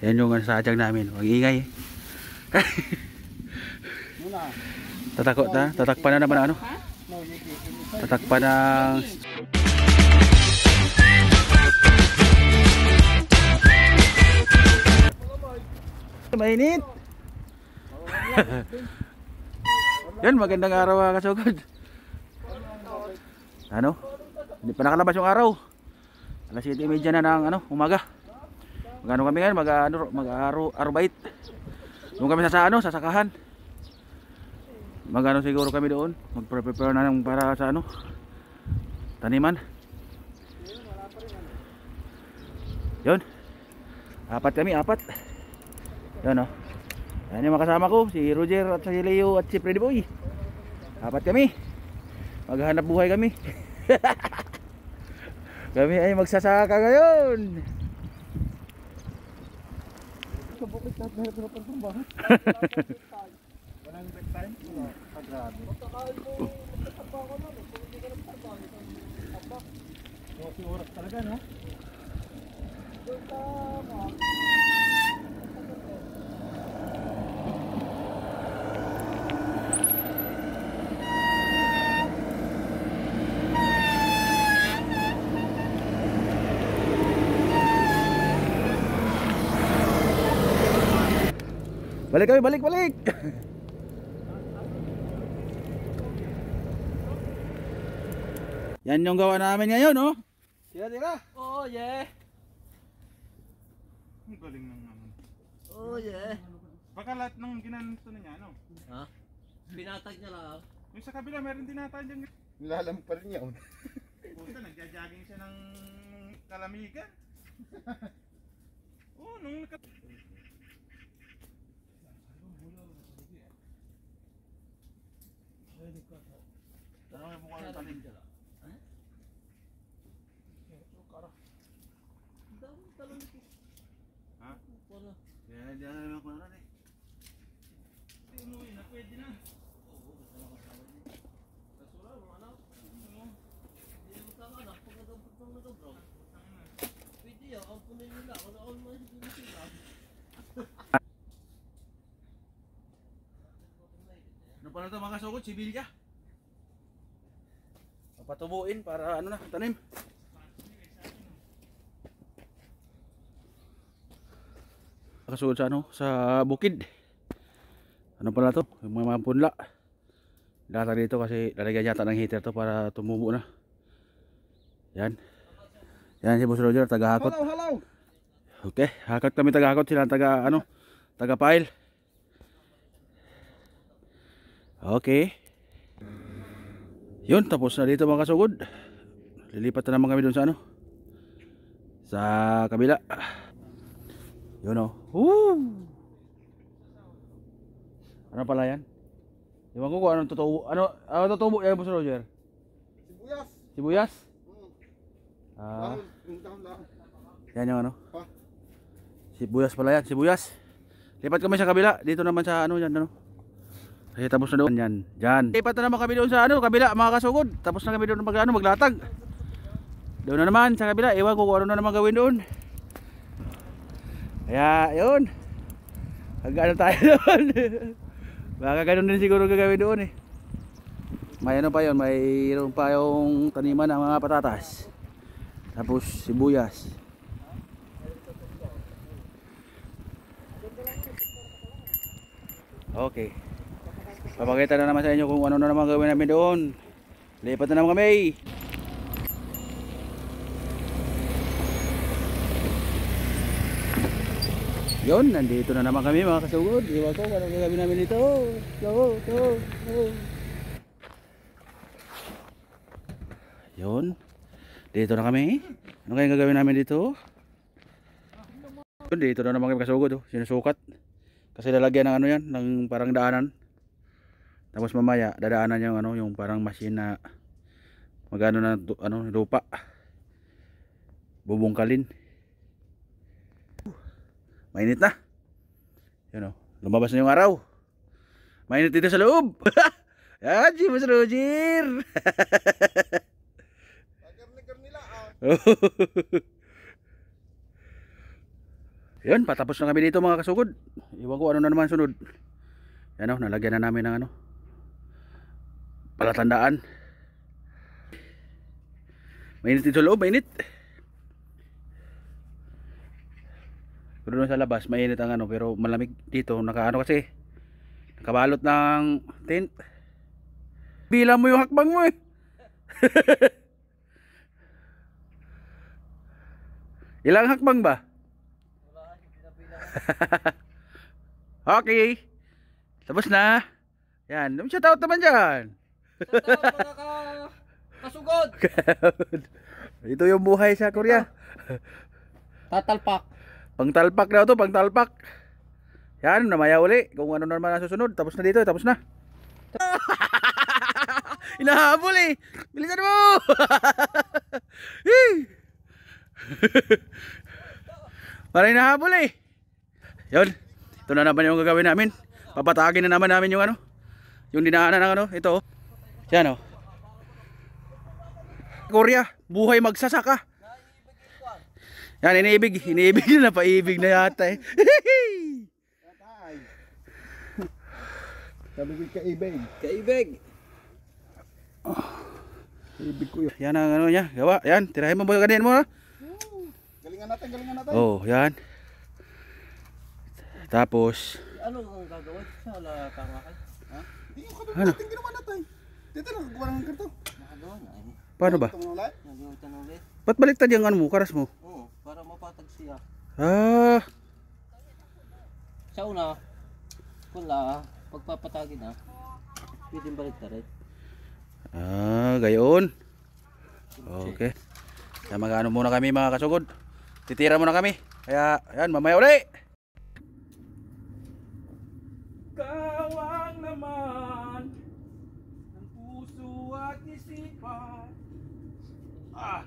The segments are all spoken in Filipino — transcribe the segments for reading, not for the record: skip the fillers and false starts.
Yan yung sadyang namin. Huwag ingay. Tatakpan na naman ano. Tatakpan ng mainit. Yan, magandang araw mga kasugod. Ano? Hindi pa nakalabas yung araw. Alas 7:30 na ng umaga. Magano kami ngayon, mag-arbait. Doon kami sa sasakahan. Magano siguro kami doon, mag-prepare na ng para sa taniman. Yun. Apat. Yan Yan yung makasama ko, si Roger at si Leo at si Freddy Boy. Apat kami. Maghahanap buhay kami. Kami ay magsasaka ngayon. Kabukit na hirap ng bahay. Walang break time? Grabe. Kasi oras talaga, no? Balik kami, balik. Yan yung gawa namin ngayon, no? Tira. Oh, yeah. Ang galing ng naman. Oh, yeah. Baka lahat ng ginanito na niya, no? Ha? Pinatag niya lang. Yung sa kabila, meron din nata dyan. Nilalam pa rin niya. Puta, nagja-jogging siya ng kalamigan. Oo, nung Tanong mo kung ano tanim dyan. ha? Kaya hindi na naman kung ano Umuwi na, pwede na. Ano pala ito mga kasugod? Sibilya. Patubuin para tanim. Kasugod sa sa bukid. Ano pala to? Yung mga punla. Data dito kasi lalagyan yata ng heater to para tumubo na. Yan. Yan si Boss Roger, taga-hakot. Halaw. Okay, hakot kami taga-hakot, sila taga-pile. Okay. Yun, tapos na dito mga kasugod. Lilipat na naman kami dun sa sa kabila. Yun Woo! Ano pala yan? Iwan ko kung anong tutubo. Ano tutubo yan, Boss Roger? Sibuyas. Sibuyas? Taon lang. Yan yung Ha? Sibuyas pala yan, sibuyas. Lipat kami sa kabila. Dito naman sa yan Kasi tapos na doon yan. Diyan. Lipat na naman kami doon sa kabila mga kasugod. Tapos na kami doon maglatag. Doon na naman sa kabila. Ewan ko kung ano na naman gawin doon. Kaya yun. Hanggang tayo doon. Baka ganun din siguro gagawin doon May pa yun. Mayroon pa yung taniman ng mga patatas. Tapos sibuyas. Okay. Papakita na naman sa inyo kung ano na naman gawin namin doon. Lipat na naman kami. Yun, nandito na naman kami mga kasugod. Iwan ko kung anong gagawin namin dito. Go. Yun. Dito na kami. Ano kayang gagawin namin dito? Yun, dito na naman kami kasugod. Sinusukat. Kasi lalagyan ng yan, ng parang daanan. Tapos mamaya dadaanan yung parang machine na magano na lupa. Bubungkalin. Mainit na. Yun lumabas na yung araw. Mainit dito sa loob. Yan si Boss Roger. Karne nila Yun, patapos na kami dito mga kasugod. Iwan ko ano na naman sunod. Yan o, nalagyan na namin ng ano, palatandaan. Mainit dito loob, mainit. Pero doon sa labas, mainit ang ano, pero malamig dito. Nakaano kasi, nakabalot ng tent. Bilang mo yung hakbang mo eh. Ilang hakbang ba? Okay. Tapos na. Yan. Shout out naman dyan. Shoutout mga kasugod. Ito yung buhay sa Korea. Tatalpak. Pangtalpak na to, pangtalpak. Yan, namaya uli. Kung ano naman ang susunod. Tapos na dito, tapos na. Inahabol eh. Bilisan mo. Para inahabol eh. Yun. Ito na naman yung gagawin namin. Papatagin na naman namin yung ano, yung dinaanan ng ano, ito. Yan oh. Korea, buhay magsasaka. Yan, iniibig na, paibig na yata eh. Tatay. Sabi ko kaibig. Kaibig. Kaibig ko yun. Yan ang ano niya, gawa. Yan, tirahin mo, ganin mo ha. Galingan natin, galingan natin. Oh, yan. Tapos, Ano ang gagawin? Sa wala kangakan? Ha? Hindi yung kabila Ano? natin ginawa natin. Dito na, gawa ng karto. Nakagawa na eh. paano ba? Ito mo ulit. Nagawin na ulit. Ba't baliktad yung ano mo, karas mo? Oo, para mapatag siya. Ah, Sa una, wala, pagpapatagin na, pwedeng balik na rin. gayon. Okay. Kaya mag-ano muna kami mga kasugod. Titira muna kami. Kaya, yan, mamaya uli. Kawang naman ng puso at isipan. Ah.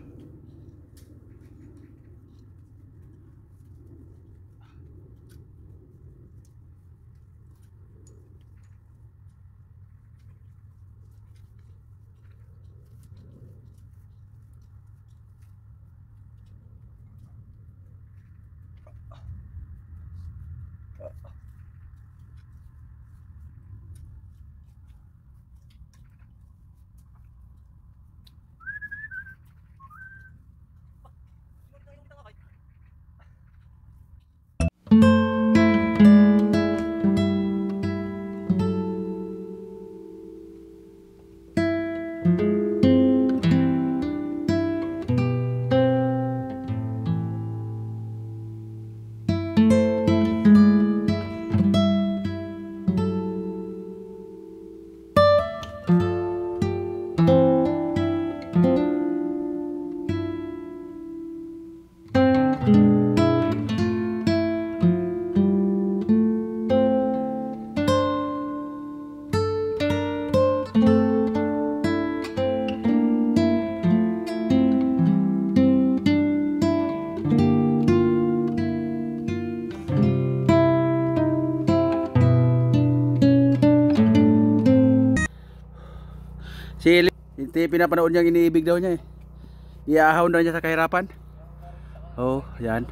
Si hindi pinapanood niyang iniibig daw niya eh. Iaahaw daw niya sa kahirapan. Oh, yan.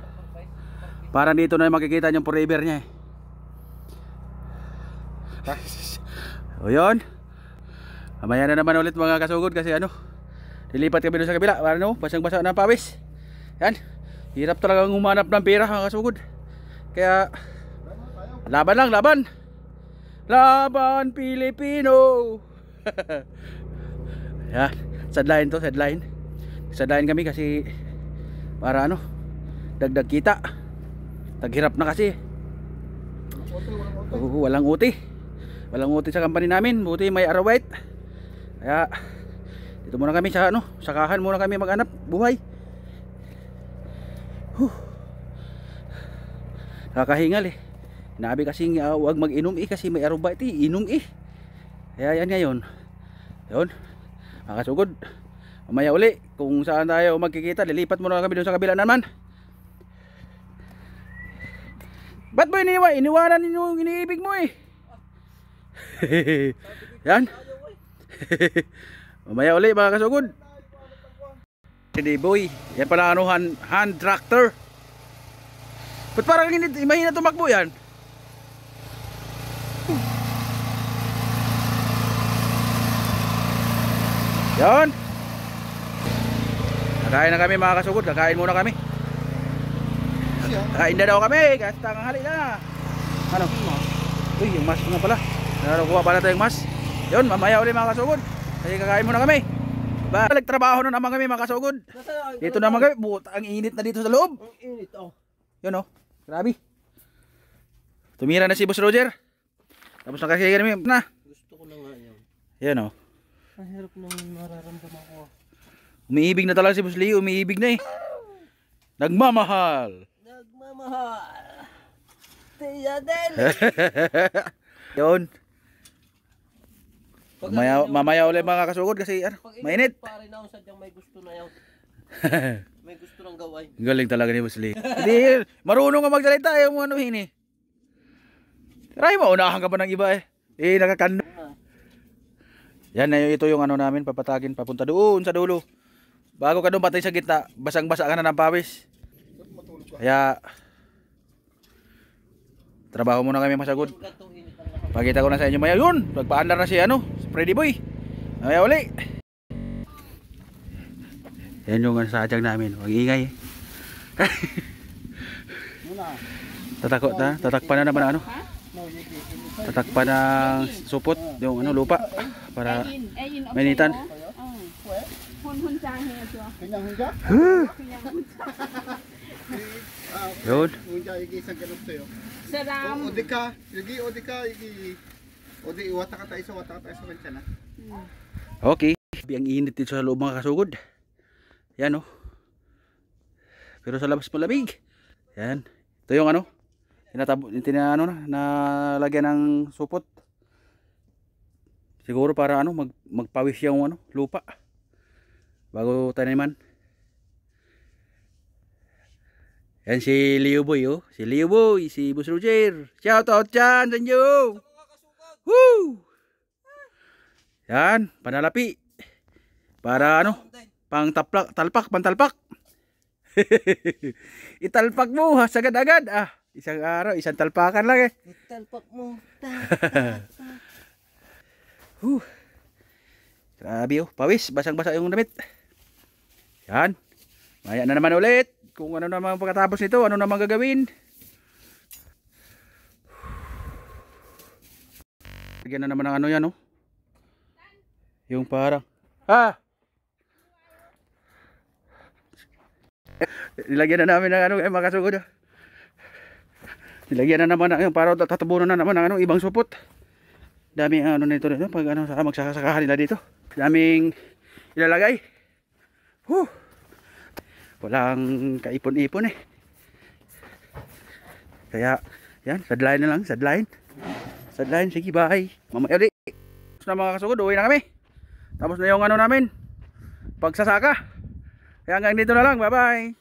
Parang dito na makikita niyang forever niya eh. O yun. Mamaya na naman ulit mga kasugod kasi ano, lilipat kami doon sa kabila. Ano, basang-basa na pawis. Yan. Hirap talagang humanap ng pera mga kasugod. Kaya laban lang, laban. Laban Pilipino. Yan, sideline to, sideline. Sideline kami kasi para ano, dagdag kita. Taghirap na kasi. Walang uti. Walang uti sa company namin. Buti may arawait. Kaya dito muna kami sa ano, sakahan muna kami maghanap buhay. Nakakahingal eh. Nabi kasi huwag mag-inom eh kasi may arawait eh, inom eh. Kaya yan ngayon. Yun. Makasugod. Mamaya uli kung saan tayo magkikita, lilipat muna kami doon sa kabila naman. Ba't mo iniwanan ninyo yung iniibig mo eh? Yan. Mamaya uli mga kasugod. Hindi boy, yan pala ano, hand tractor. Ba't parang mahina tumakbo yan? Yan. Kakain na kami mga kasugod. Kakain muna kami. Kakain na daw kami. Kasi tanghali na. Ano? Uy, yung mask nga pala. Nakuha pala tayong mask. Yun, mamaya ulit mga kasugod. Kasi kakain muna kami. Balik trabaho na naman kami mga kasugod. Dito naman kami. Buta, ang init na dito sa loob. Ang init, oh. Yun oh. Grabe. Tumira na si Boss Roger. Tapos nakasiya kami na. Gusto ko na nga yun. Yan oh. Ang hirap nang nararamdaman ko. Umiibig na talaga si Boss Leo. Umiibig na eh. Nagmamahal. Nagmamahal. Tiya din. Yun. Mamaya ulit mga kasugod kasi mainit. Pare na ako sadyang may gusto na yun. May gusto ng gaway. Galing talaga ni Boss Leo. Hindi, marunong ka magsalita yung ano hini. Try mo, unahan ka pa ng iba eh. Eh, nakakano. Yan na ito yung ano namin, papatagin papunta doon sa dulo. Bago ka doon patay sa gitna, basang-basa ka na ng pawis. Kaya trabaho muna kami masagod. Pakita ko na sa inyo maya yun. Pagpaandar na si ano, si Freddy Boy. Maya uli. Yan yung sadyang namin. Huwag ingay. Tatakot na, tatakpan na naman ano. Tatakpan ng supot yung ano lupa para mainitan. Hun cha he cho. Kanyang hunja? Yun. Hunja, igi isang ganap sa'yo. Saram. O di ka, igi. O di, wata ka tayo sa kanya na. Okay. Ang init dito sa loob mga kasugod. Yan oh. Pero sa labas malamig. Yan. Ito yung ano. Ano na, nalagyan ng supot. Siguro para ano, magpawis yung ano, lupa. Bago taniman. Yan si Leo Boy oh. Si Leo Boy, si Boss Roger. Shout out dyan sa inyo. Woo! Yan, panalapi. Para ano, pantalpak. Italpak mo ha, sagad-agad ah. Isang araw, isang talpakan lang eh. Italpak mo. Grabe oh, pawis, basang-basa yung damit. Yan. Maya na naman ulit. Kung ano naman pagkatapos nito, ano naman gagawin. Lagyan na naman ng ano yan oh. Yung parang nilagyan na namin ng ano mga kasugod. Nilagyan na naman ng para tatabunan na naman ng ano ibang supot. Daming ano nito pag ano magsasakahan nila dito. Daming ilalagay. Walang kaipon-ipon eh. Kaya yan, sadline na lang, sadline. Sadline, sige bye. Mamaya ulit. Tapos na mga kasugod, uwi na kami. Tapos na yung ano namin, pagsasaka. Kaya hanggang dito na lang, bye bye.